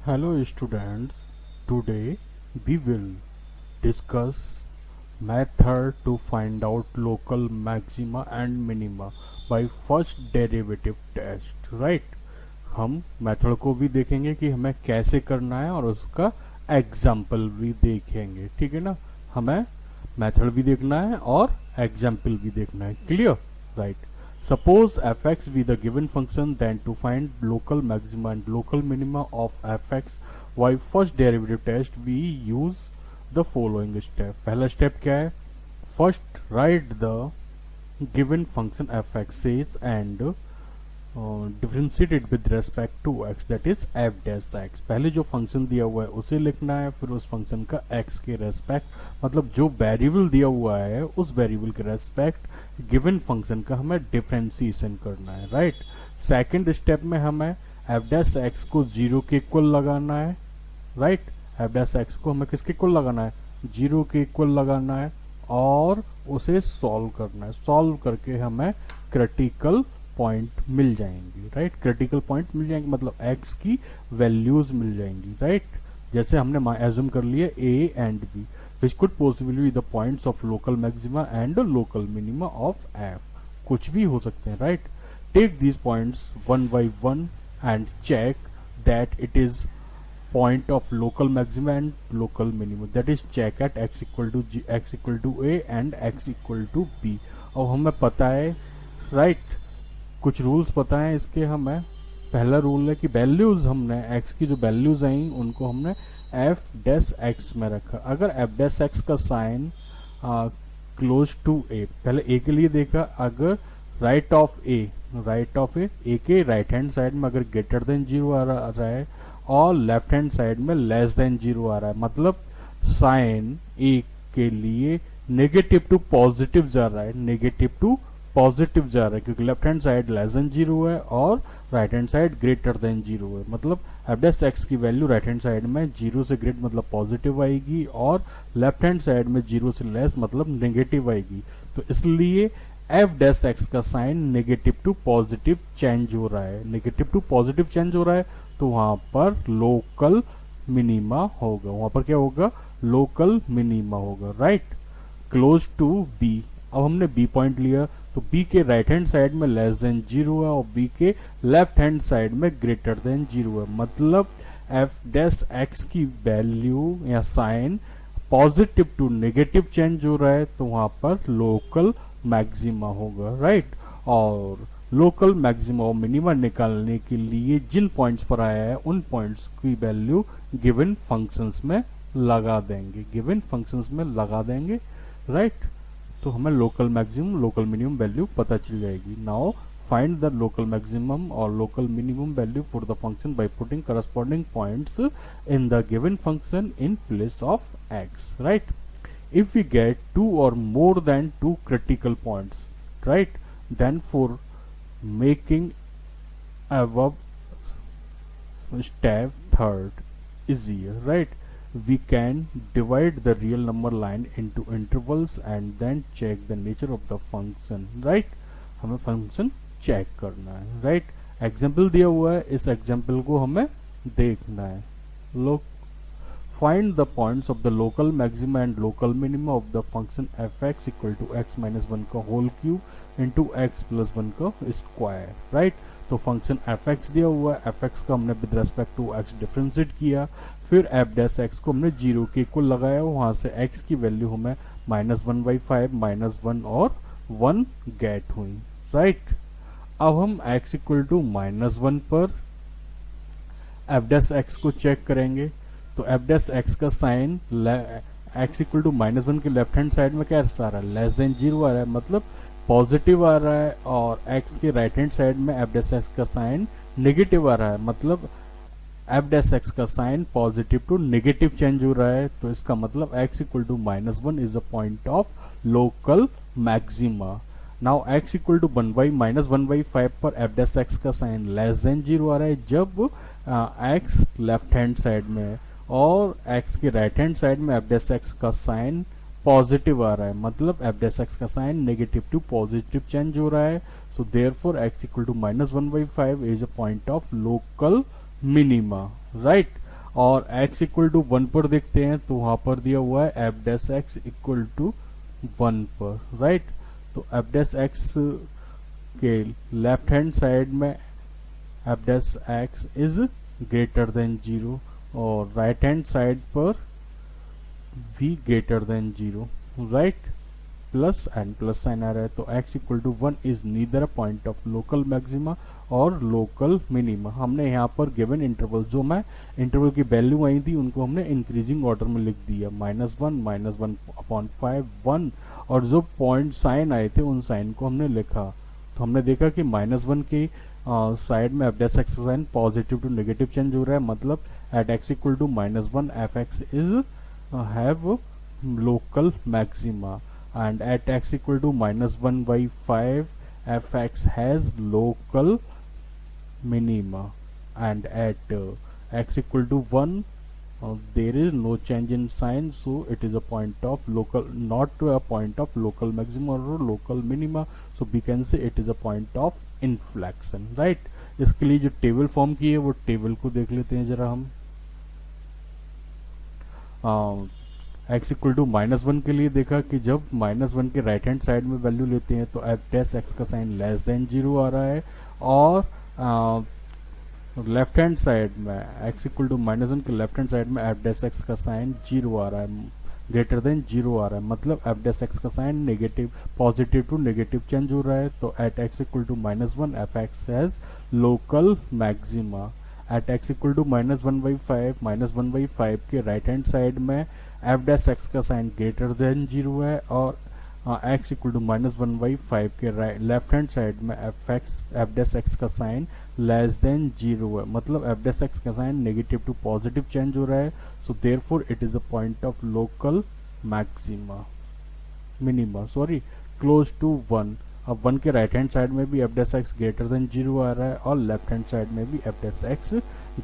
Hello students, today we will discuss method to find out local maxima and minima by first derivative test, right? हम method को भी देखेंगे कि हमें कैसे करना है और उसका एग्जाम्पल भी देखेंगे, ठीक है ना। हमें मेथड भी देखना है और एग्जाम्पल भी देखना है, clear, right. Suppose fx be the given function, then to find local maxima and local minima of fx by first derivative test we use the following step. पहला step क्या है? First write the given function fx says and differentiate it with respect to x, that is f dash x. पहले जो function दिया हुआ है उसे लिखना है, फिर उस फंक्शन का x के रेस्पेक्ट मतलब जो वेरिएबल दिया हुआ है उस वेरिएबल के रेस्पेक्ट गिवन फंक्शन का हमें डिफरेंशिएशन करना है, राइट। सेकंड स्टेप में हमें f dash x को जीरो के इक्वल लगाना है, राइट। f dash x को हमें किसके इक्वल लगाना है? जीरो के इक्वल लगाना है और उसे सॉल्व करना है। सॉल्व करके हमें क्रिटिकल पॉइंट मिल जाएंगी, राइट। क्रिटिकल पॉइंट मिल जाएंगे मतलब x की वैल्यूज मिल जाएंगी, राइट। जैसे हमने एज्यूम कर लिया a एंड b which could possibly be the points of local maxima and local minima of f, कुछ भी हो सकते हैं, right. Take these points one by one and check that it is point of local maxima and local minimum, that is check at x equal to g, x equal to a and x equal to b। और हमें पता है, right, कुछ rules पता है इसके हमें। पहला रूल है कि वैल्यूज हमने x की जो वैल्यूज आई उनको हमने f डैश x में रखा। अगर f डैश x का साइन क्लोज टू a, पहले a के लिए देखा, अगर राइट ऑफ a के राइट हैंड साइड में अगर ग्रेटर देन जीरो आ रहा है और लेफ्ट हैंड साइड में लेस देन जीरो आ रहा है, मतलब साइन ए के लिए नेगेटिव टू पॉजिटिव जा रहा है, नेगेटिव टू पॉजिटिव जा रहा है, क्योंकि left hand side less than zero है और right hand side greater than zero है। मतलब एफ डैश एक्स की वैल्यू राइट हैंड साइड में जीरो से ग्रेट मतलब पॉजिटिव आएगी और लेफ्ट हैंड साइड में जीरो से लेस मतलब नेगेटिव आएगी। तो इसलिए एफ डैश एक्स का sign negative to positive change हो रहा है, नेगेटिव टू पॉजिटिव चेंज हो रहा है, तो वहां पर लोकल मिनिमा होगा, वहां पर क्या होगा? लोकल मिनिमा होगा, राइट। क्लोज टू बी, अब हमने बी पॉइंट लिया तो बी के राइट हैंड साइड में लेस देन जीरो है और बी के लेफ्ट हैंड साइड में ग्रेटर देन जीरो है, मतलब एफ डैश एक्स की वैल्यू या sign positive to negative change हो रहा है, तो वहां पर लोकल मैक्सिमा होगा, राइट। और लोकल मैक्सिमा और मिनिमा निकालने के लिए जिन पॉइंट्स पर आया है उन पॉइंट्स की वैल्यू गिवन फंक्शंस में लगा देंगे, गिवन फंक्शंस में लगा देंगे, राइट। तो हमें local maximum local minimum value पता चल जाएगी। Now find the local maximum और local minimum value for the function by putting corresponding points in the given function in place of x, right. If we get two or more than two critical points, right, then for making above step third easier, right, we can divide the real number line into intervals and then check the nature of the function, right। हमें function check करना है, right. Example दिया हुआ है, इस example को हमें देखना है। लोग find the points of the local maxima and local minima of the function fx equal to x minus 1 का whole cube into x plus 1 का square, right। तो फंक्शन fx दिया हुआ है, fx का हमने with respect to x differentiate किया, फिर f डैश x को हमने जीरो के इक्वल लगाया, वहां से x की वैल्यू हमें -1/5 -1 और 1 गेट हुई, राइट। अब हम x इक्वल टू -1 पर f डैश x को चेक करेंगे, तो एफ डैश एक्स का साइन एक्स इक्वल टू -1 के लेफ्ट हैंड साइड में कैसा आ रहा है? लेस देन जीरो आ रहा है, मतलब पॉजिटिव आ रहा है, और एक्स के राइट हैंड साइड में एफ डैश एक्स का साइन नेगेटिव आ रहा है, मतलब एफ डैश एक्स का sign positive to negative change हो रहा है। तो इसका मतलब x equal to -1 is a point of local maxima. Now x equal to -1/5 पर एफ डैश एक्स का साइन लेस देन जीरो आ रहा है जब एक्स लेफ्ट हैंड साइड में और x के राइट हैंड साइड में एफ डैश एक्स का साइन पॉजिटिव आ रहा है, मतलब एफ डैश एक्स का sign negative to positive change हो रहा है। So therefore x equal to -1/5 is a point of local minima, right. और x इक्वल टू 1 पर देखते हैं तो वहां पर दिया हुआ है f dash x equal to 1 पर, राइट। तो एफ डैश एक्स के लेफ्ट हैंड साइड में F dash x is greater than 0 और राइट हैंड साइड पर v greater than 0, right. Plus and plus sign आ रहा है तो x equal to 1 is neither a point of local maxima और local minima. हमने यहाँ पर गिवन इंटरवल, जो मैं इंटरवल की वैल्यू आई थी उनको हमने इंक्रीजिंग ऑर्डर में लिख दिया, -1 1 और जो पॉइंट साइन आए थे उन साइन को हमने लिखा। तो हमने देखा कि -1 की साइड में F dash x sign positive to negative change हो रहा है, मतलब at x equal to -1 F x is have local maxima and at x equal to -1/5 fx has local minima and at x equal to 1 there is no change in sign, so it is a point of local, not to a point of local maxima or local minima, so we can say it is a point of inflection, right। इसके लिए जो table form की है वो table को देख लेते हैं जरा हम। x इक्वल टू -1 के लिए देखा कि जब -1 के राइट हैंड साइड में वैल्यू लेते हैं तो एफ डैश एक्स का साइन लेस देन 0 आ रहा है और लेफ्ट हैंड साइड में x इक्वल टू -1 के लेफ्ट हैंड साइड में एफ डैश एक्स का साइन 0 आ रहा है, ग्रेटर देन 0 आ रहा है, मतलब एफ डैश एक्स का sign negative positive to negative change हो रहा है। तो at x equal to -1 F x has local maxima. At x equal to -1/5 के राइट हैंड साइड में एफ डैश एक्स का साइन ग्रेटर देन 0 है और x इक्वल टू -1/5 के लेफ्ट हैंड साइड में एफ डैश एक्स का sign less than 0 है, मतलब एफ डैश एक्स का sign negative to positive change हो रहा है। So therefore it is a point of local maxima minima sorry close to 1। अब 1 के राइट हैंड साइड में भी F dash x greater than 0 आ रहा है और लेफ्ट हैंड साइड में भी F dash x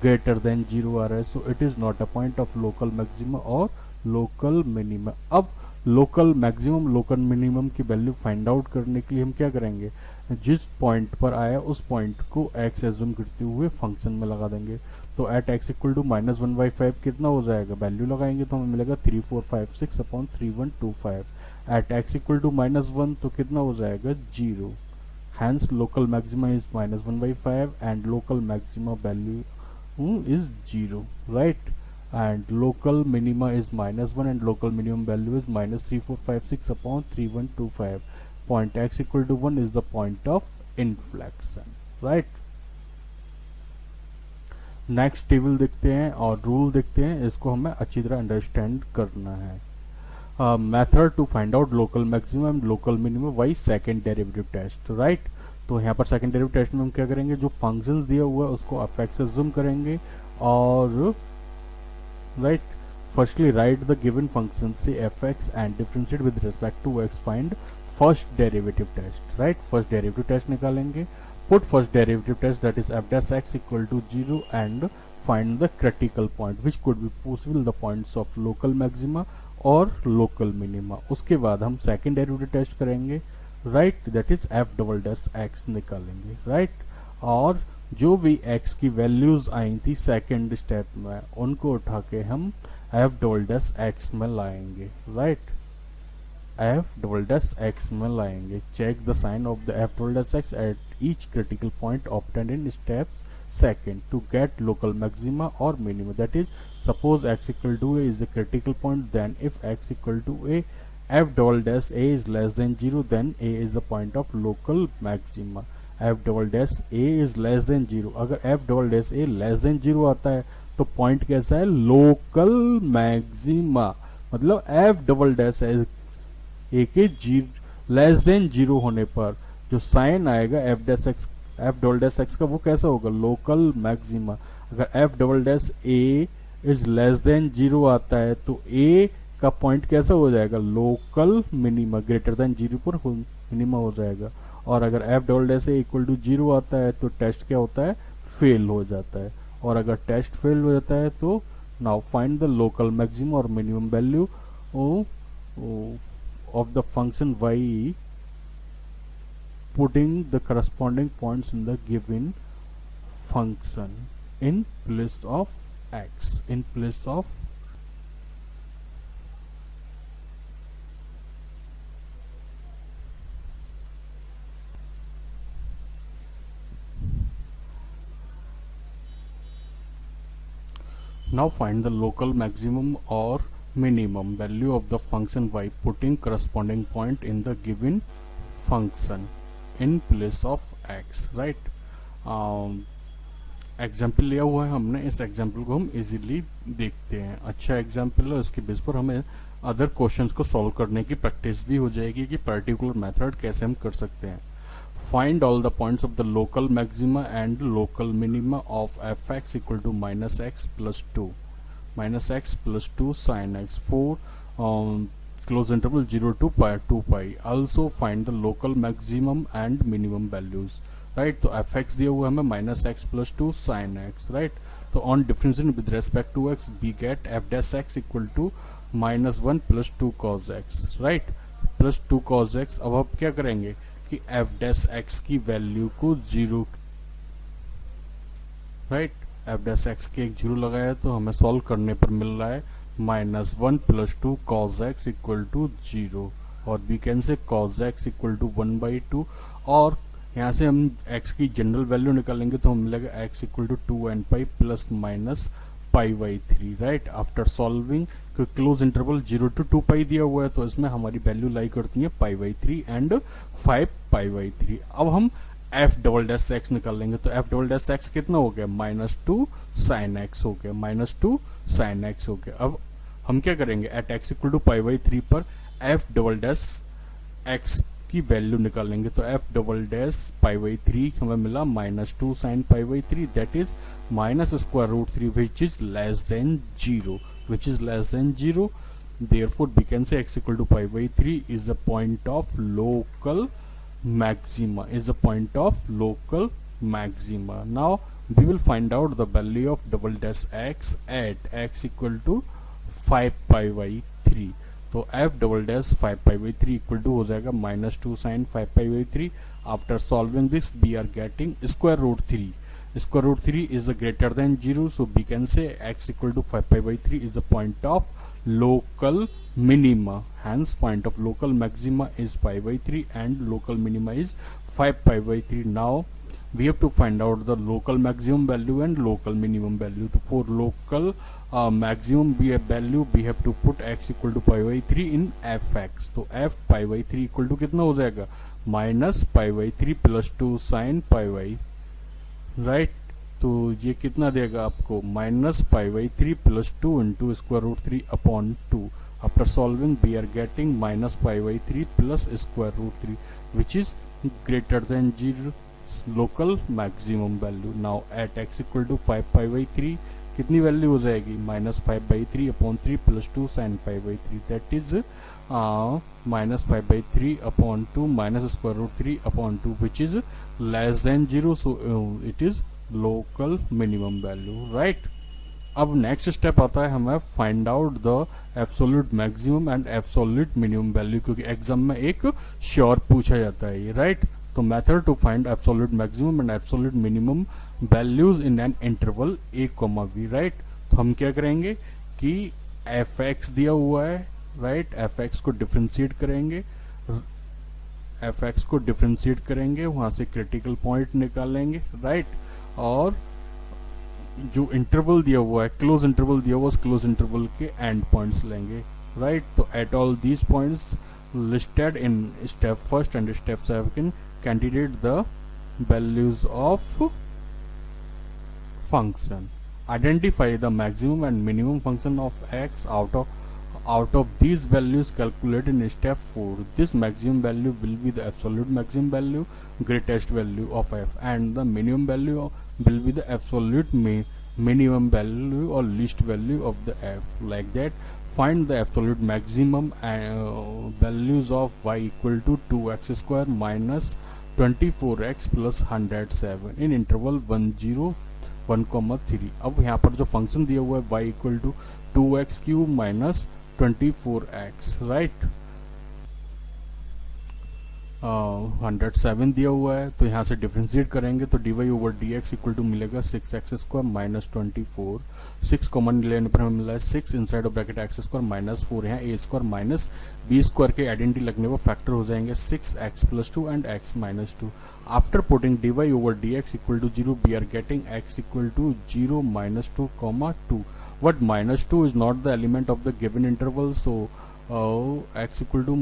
greater than 0 आ रहा है, सो it is not a point of local maxima और लोकल मिनिमम। अब लोकल मैक्सिमम लोकल मिनिमम की वैल्यू फाइंड आउट करने के लिए हम क्या करेंगे, जिस पॉइंट पर आया उस पॉइंट को x एज्यूम करते हुए फंक्शन में लगा देंगे। तो एट x इक्वल टू -1/5 कितना हो जाएगा, वैल्यू लगाएंगे तो हमें मिलेगा 3456/3125। एट x इक्वल टू -1 तो कितना हो जाएगा 0। Hence local maxima is -1/5 and local maxima value is 0, right. and local minima is -1 and local minimum value is -3456/3125. Point x equal to 1 is the point of inflection, right। Next table देखते हैं और rule देखते हैं, इसको हमें अच्छी तरह understand करना है। Method to find out local maximum local minimum by second derivative test, right. तो यहाँ पर सेकेंड डेरिवेटिव टेस्ट में हम क्या करेंगे, जो फंक्शंस दिया हुआ है उसको एफ एक्स एज्यूम करेंगे और right, firstly write the given function say fx and differentiate with respect to x, find first derivative test, right। first derivative test निकालेंगे, put first derivative test that is f dash x equal to 0 and find the critical point which could be possible the points of local maxima और local minima। उसके बाद हम second derivative test करेंगे, right, that is f double dash x निकालेंगे, right। और जो भी x की वैल्यूज आई थी सेकेंड स्टेप में उनको उठा के हम f डबल डैश x में लाएंगे, right. f double dash x में लाएंगे, check the sign of the f double dash x at each critical point obtained in step second to get local maxima और minima. That is suppose x equal to a is the critical point, then if x equal to a f double dash a is less than 0 then a is the point of local maxima. F double dash A is less than 0, अगर F double dash ए less than 0 आता है तो point कैसा है, local maxima, मतलब F double dash ए के less than 0 होने पर जो साइन आएगा एफ डबल डैश एक्स का वो कैसा होगा, लोकल मैक्सिमा। अगर F double dash A is less than 0 आता है तो ए का पॉइंट कैसा हो जाएगा, लोकल मिनिमा, ग्रेटर देन 0 पर मिनिमा हो जाएगा। और अगर F double dash a equal to 0 आता है तो टेस्ट क्या होता है, फेल हो जाता है। और अगर टेस्ट फेल हो जाता है तो now find the local maximum और minimum value of the function y putting the corresponding points in the given function in place of x in place of now find the local maximum or minimum value of the function by putting corresponding point in the given function in place of x, right? Example लिया हुआ है हमने, इस example को हम easily देखते हैं। अच्छा एग्जाम्पल है, उसके बेस पर हमें अदर क्वेश्चंस को सॉल्व करने की प्रैक्टिस भी हो जाएगी कि पर्टिकुलर मेथड कैसे हम कर सकते हैं। Find all the points of the local maxima and local minima of F x equal to minus x plus two sine x for close interval 0 to pi 2 pi. Also find the local maximum and minimum values, right? तो fx दिया हुआ है हमें minus x plus two sine x, right? तो on differentiation with respect to x we get f dash x equal to minus one plus two cos x, right? Plus two cos x. अब आप क्या करेंगे कि f dash x की value को zero, right? f dash x के एक zero लगाया तो हमें सॉल्व करने पर मिल रहा है minus one plus two cos x equal to zero, और we can say cos x equal to one by two, और यहाँ से हम x की जनरल वैल्यू निकालेंगे तो हमें मिलेगा x equal to two n pi plus minus pi by three, right? After solving close interval 0 to 2 pi दिया हुआ है तो इसमें हमारी वैल्यू लाई करती है पाई by three and 5 pi by three. अब हम एफ डबल डैश एक्स निकाल लेंगे तो एफ डबल डैश एक्स कितना हो गया, माइनस टू साइन एक्स हो गया, माइनस टू साइन एक्स हो गया। अब हम क्या करेंगे, at x equal to pi by three पर एफ डबल डैश एक्स की वैल्यू निकालेंगे तो F double dash pi by three हमें मिला minus two sine pi by three, that is minus square root three which is less than zero, which is less than 0. Therefore we can say x equal to pi by 3 is a point of local maxima, Now we will find out the value of double dash x at x equal to 5 pi by 3. तो f double dash 5 pi by three equal to हो जाएगा minus two sine 5 pi by three. After solving this we are getting square root three. Square root 3 is greater than 0, so we can say x equal to 5 pi by 3 is a point of local minima. Hence point of local maxima is pi by 3 and local minima is 5 pi by 3. Now we have to find out the local maximum value and local minimum value. So for local maximum value we have to put x equal to pi by 3 in fx. तो f pi by 3 equal to कितना हो जाएगा, minus pi by three plus two sine pi by, right? तो ये कितना देगा आपको, minus pi by three plus two into square root three upon two. After solving we are getting minus pi by three plus square root three which is greater than zero, local maximum value. Now at x equal to 5 pi by three कितनी value हो जाएगी, minus 5 by three upon three plus two sine pi by three, that is minus 5 by three upon two minus square root three upon two which is less than zero, so it is local minimum value, right? अब next step आता है हमें find out the absolute maximum and absolute minimum value, क्योंकि exam में एक sure पूछा जाता है ये, राइट? तो method to find absolute maximum and absolute minimum values in an interval A comma B, right? तो हम क्या करेंगे कि एफ एक्स दिया हुआ है, राइट? एफ एक्स को डिफ्रेंशिएट करेंगे, वहां से क्रिटिकल पॉइंट निकालेंगे, राइट? और जो इंटरवल दिया हुआ है, क्लोज इंटरवल दिया हुआ है, उस क्लोज इंटरवल के एंड पॉइंट्स लेंगे, राइट? तो at all these points listed in step first and step second candidate the values of function. Identify the maximum and minimum function of x out of these values calculate in step 4. This maximum value will be the absolute maximum value, greatest value of f, and the minimum value will be the absolute minimum value or least value of the f, like that. Find the absolute maximum values of y equal to 2x square minus 24x plus 107 in interval 1 0 1 3. अब यहाँ पर जो function दिया हुआ है y equal to 2x cube minus 24x, right? 107 दिया हुआ है, तो यहाँ से डिफ्रेंशिएट करेंगे तो d y over d x equal to मिलेगा 6x² माइनस 24, 6 कॉमन लेने पर हमें मिला है 6 inside of bracket x square minus 4, यहाँ a square minus b square के आइडेंटिटी लगने पर फैक्टर हो जाएंगे 6x plus 2 and x minus 2. After putting d y over d x equal to 0 we are getting x equal to 0 minus 2 comma 2, but minus 2 is not the element of the given interval, so x equal to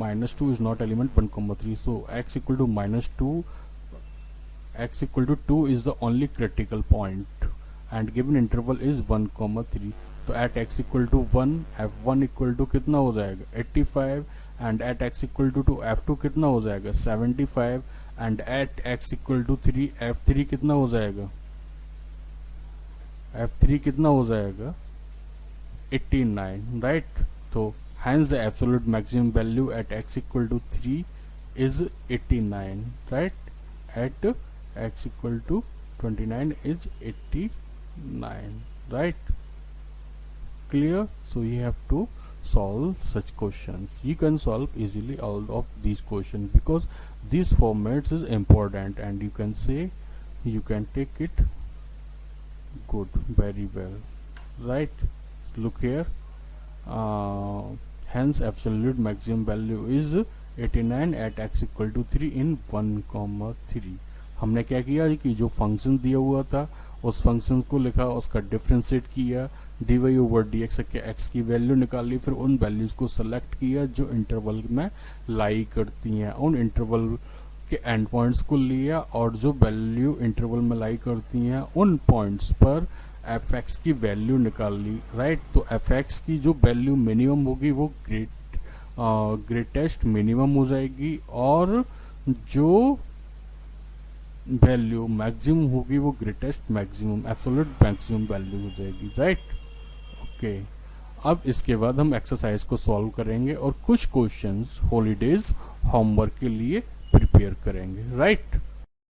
minus 2 is not element 1 comma 3, so x equal to minus 2, x equal to 2 is the only critical point and given interval is 1 comma 3. तो at x equal to 1 f1 equal to कितना हो जाएगा 85 and at x equal to 2 f2 कितना हो जाएगा 75 and at x equal to 3 f3 कितना हो जाएगा f3 कितना हो जाएगा 89, राइट. तो hence the absolute maximum value at x equal to 3 is 89, right? At x equal to 29 is 89, right? Clear? So you have to solve such questions. You can solve easily all of these questions because these formats is important and you can say you can take it good, very well, right? Look here, hence absolute maximum value is 89 at x equal to 3 in 1 comma 3. हमने क्या किया कि जो function दिया हुआ था उस function को लिखा, उसका डिफरेंशिएट किया, d y over d x के एक्स की वैल्यू निकाली, फिर उन वैल्यूज को सेलेक्ट किया जो इंटरवल में लाई करती हैं, उन इंटरवल के एंड पॉइंट्स को लिया और जो वैल्यू इंटरवल में लाई करती हैं उन पॉइंट्स पर एफ एक्स की वैल्यू निकाल ली, राइट. तो एफ एक्स की जो वैल्यू मिनिमम होगी वो ग्रेटेस्ट मिनिमम हो जाएगी और जो वैल्यू मैक्सिमम होगी वो greatest maximum absolute maximum value हो जाएगी, राइट. ओके, अब इसके बाद हम एक्सरसाइज को सॉल्व करेंगे और कुछ क्वेश्चंस हॉलीडेज होमवर्क के लिए प्रिपेयर करेंगे, राइट.